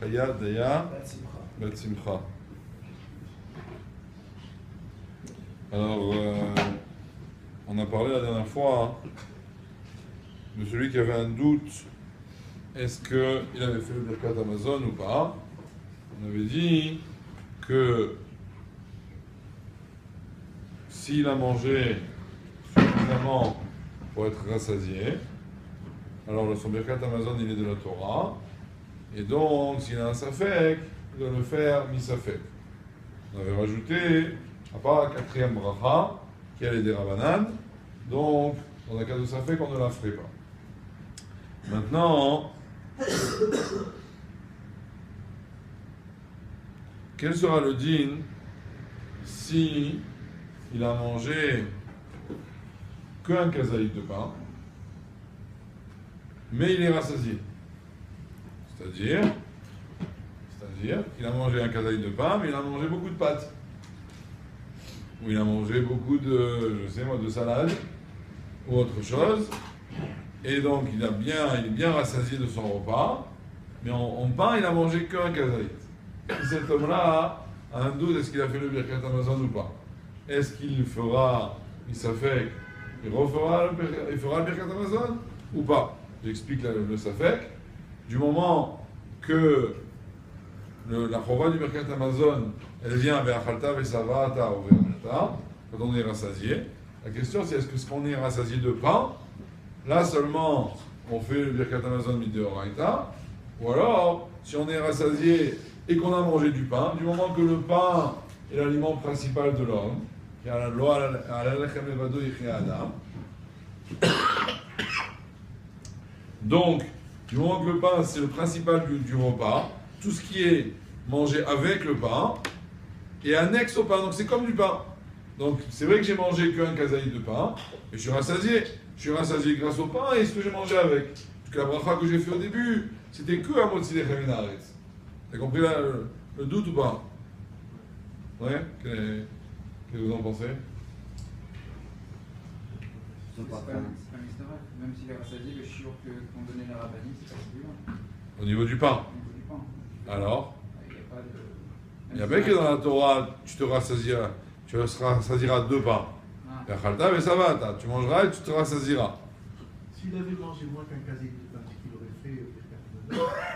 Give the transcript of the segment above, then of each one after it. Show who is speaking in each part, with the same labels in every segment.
Speaker 1: Chaya, Daya, Bat Simcha. Alors, on a parlé la dernière fois de celui qui avait un doute, est-ce qu'il avait fait le Birkat Amazon ou pas. On avait dit que s'il a mangé suffisamment pour être rassasié, alors son Birkat Amazon il est de la Torah, et donc s'il a un safek, il doit le faire mi-safek. On avait rajouté, à part la quatrième bracha, qui est des Rabbanan, donc dans le cas de safek, on ne la ferait pas. Maintenant, quel sera le din si il a mangé qu'un kazaït de pain, mais il est rassasié? C'est-à-dire qu'il a mangé un kazaït de pain, mais il a mangé beaucoup de pâtes. Ou il a mangé beaucoup de, de salade, ou autre chose. Et donc il est bien rassasié de son repas, mais en pain, il a mangé qu'un kazaït. Si cet homme-là a un doute, est-ce qu'il a fait le Birkat Amazon ou pas? Est-ce qu'il fera, il safek, il fera le Birkat Amazon ou pas? J'explique le safek. Du moment que la chova du Birkat Amazon, elle vient vers Achalta, Vesavata ou Verata, quand on est rassasié, la question c'est est-ce qu'on est rassasié de pain? Là seulement, on fait le Birkat Amazon Mideoraita, ou alors, si on est rassasié et qu'on a mangé du pain, du moment que le pain est l'aliment principal de l'homme, donc, du moment que le pain c'est le principal du repas, tout ce qui est mangé avec le pain est annexe au pain, donc c'est comme du pain. Donc c'est vrai que j'ai mangé qu'un kazaï de pain, et je suis rassasié. Je suis rassasié grâce au pain et ce que j'ai mangé avec. Parce que la bracha que j'ai fait au début, c'était que à Motzi Lechem Haaretz. T'as compris là, le doute ou pas? Ouais? Qu'est-ce que vous en pensez?
Speaker 2: C'est pas même s'il est rassasié, le shiur qu'ont donné les rabbinis, c'est pas si loin.
Speaker 1: Au niveau du pain.
Speaker 2: Au niveau du pain.
Speaker 1: Alors?
Speaker 2: Il n'y a pas de.
Speaker 1: Il y a bien que dans la Torah, tu te rassasieras de pain. Et ça va, tu mangeras et tu te rassasieras.
Speaker 3: S'il avait mangé moins qu'un kazaït de pain, est-ce qu'il aurait fait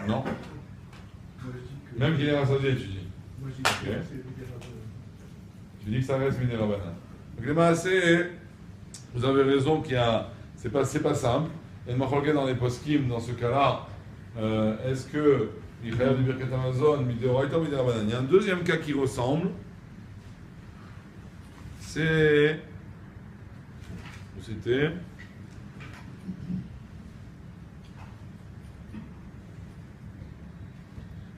Speaker 1: Non.
Speaker 3: Moi, je dis que...
Speaker 1: Même qu'il est rassasié, tu dis.
Speaker 3: Moi, je dis que
Speaker 1: Okay.
Speaker 3: c'est Midirabanan.
Speaker 1: Tu dis que ça reste Midirabanan. Donc les maaseh, vous avez raison qu'il y a... C'est pas simple. Il y a une machlokhet dans les poskim, dans ce cas-là. Est-ce que il y a du Birkat Amazon, Mideoraita ou Midirabanan? Il y a un deuxième cas qui ressemble. C'est... C'était...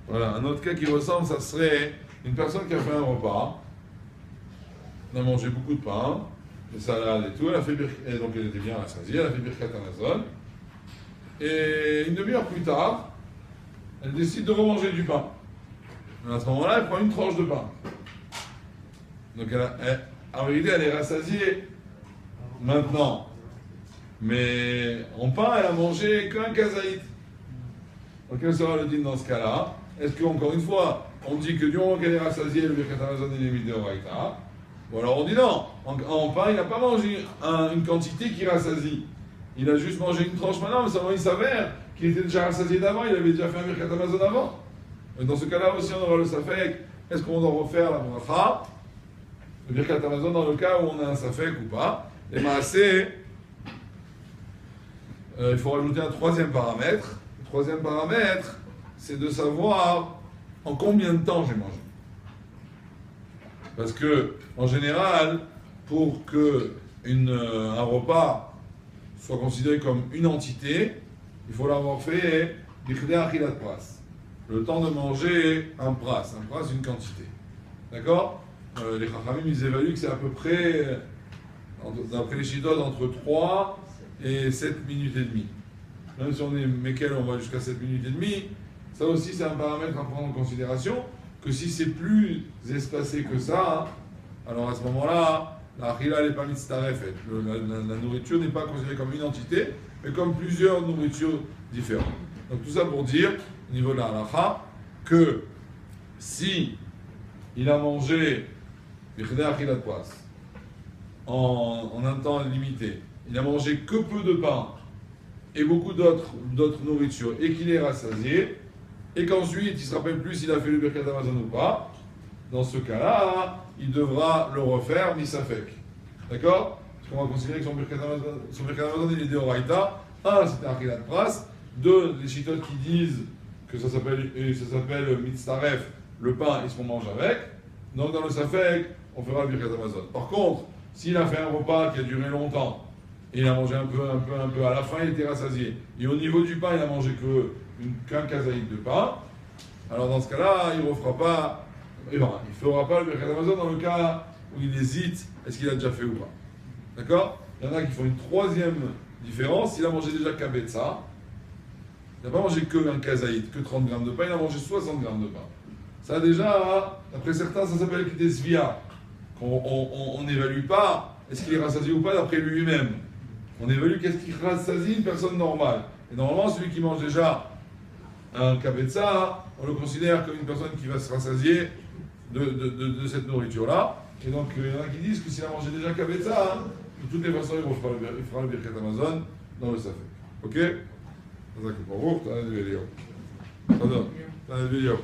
Speaker 1: Voilà, un autre cas qui ressemble, ça serait une personne qui a fait un repas, elle a mangé beaucoup de pain, des salades et tout, et donc elle était bien rassasiée, elle a fait Birkat Amazon, et une demi-heure plus tard, elle décide de remanger du pain. Mais à ce moment-là, elle prend une tranche de pain. Donc en réalité, elle est rassasiée maintenant. Mais en pain, elle a mangé qu'un kazaït. Donc quel sera le din dans ce cas-là? Est-ce qu'encore une fois, on dit que du moment qu'elle est rassasiée, le Birkat Amazon est Mideoraita? Ou alors on dit non, en pain, il n'a pas mangé une quantité qui rassasie. Il a juste mangé une tranche maintenant, mais seulement il s'avère qu'il était déjà rassasié d'avant, il avait déjà fait un Birkat Amazon avant. Et dans ce cas-là aussi, on aura le safek. Est-ce qu'on doit refaire la bracha? Le Birkat Amazon dans le cas où on a un safek ou pas? Les maaseh, il faut rajouter un troisième paramètre. Le troisième paramètre, c'est de savoir en combien de temps j'ai mangé. Parce que, en général, pour que un repas soit considéré comme une entité, il faut l'avoir fait bichdei achilat pras. Le temps de manger un pras. Un pras, une quantité. D'accord? Les chachamim, ils évaluent que c'est à peu près, d'après les shitot, entre 3 et 7 minutes et demie. Même si on est méquel, on va jusqu'à 7 minutes et demie, ça aussi c'est un paramètre à prendre en considération, que si c'est plus espacé que ça, alors à ce moment-là, la achila n'est pas mitztarefet. La nourriture n'est pas considérée comme une entité, mais comme plusieurs nourritures différentes. Donc tout ça pour dire, au niveau de la halacha, que si il a mangé en un temps limité, il a mangé que peu de pain et beaucoup d'autres nourritures et qu'il est rassasié, et qu'ensuite il se rappelle plus s'il a fait le Birkat Hamazon ou pas, dans ce cas-là, il devra le refaire misafek. D'accord? Parce qu'on va considérer que son Birkat Hamazon il est d'Oraïta. Un, c'est un Achilat Pras. Deux, les chitotes qui disent que ça s'appelle Mitzaref, le pain, ils se mange avec. Donc dans le Safek, on fera le Birkat Hamazon. Par contre, s'il a fait un repas qui a duré longtemps, et il a mangé un peu, à la fin il était rassasié, et au niveau du pain il a mangé qu'un kazaïd de pain, alors dans ce cas-là, il ne refera pas, il ne fera pas le Birkat Hamazon dans le cas où il hésite, est-ce qu'il a déjà fait ou pas. D'accord? Il y en a qui font une troisième différence, s'il a mangé déjà kabetza, il n'a pas mangé que un kazaïd, que 30 grammes de pain, il a mangé 60 grammes de pain. Ça déjà, d'après certains, ça s'appelle des svia. On n'évalue pas est-ce qu'il est rassasié ou pas d'après lui-même. On évalue qu'est-ce qui rassasie une personne normale. Et normalement, celui qui mange déjà un kabetza, on le considère comme une personne qui va se rassasier de cette nourriture-là. Et donc, il y en a qui disent que s'il a mangé déjà kabetza, de toutes les façons, il fera le Birkat Hamazon dans le Safek. Ok? C'est ça que pour vous, t'as un vidéo. T'as un vidéo.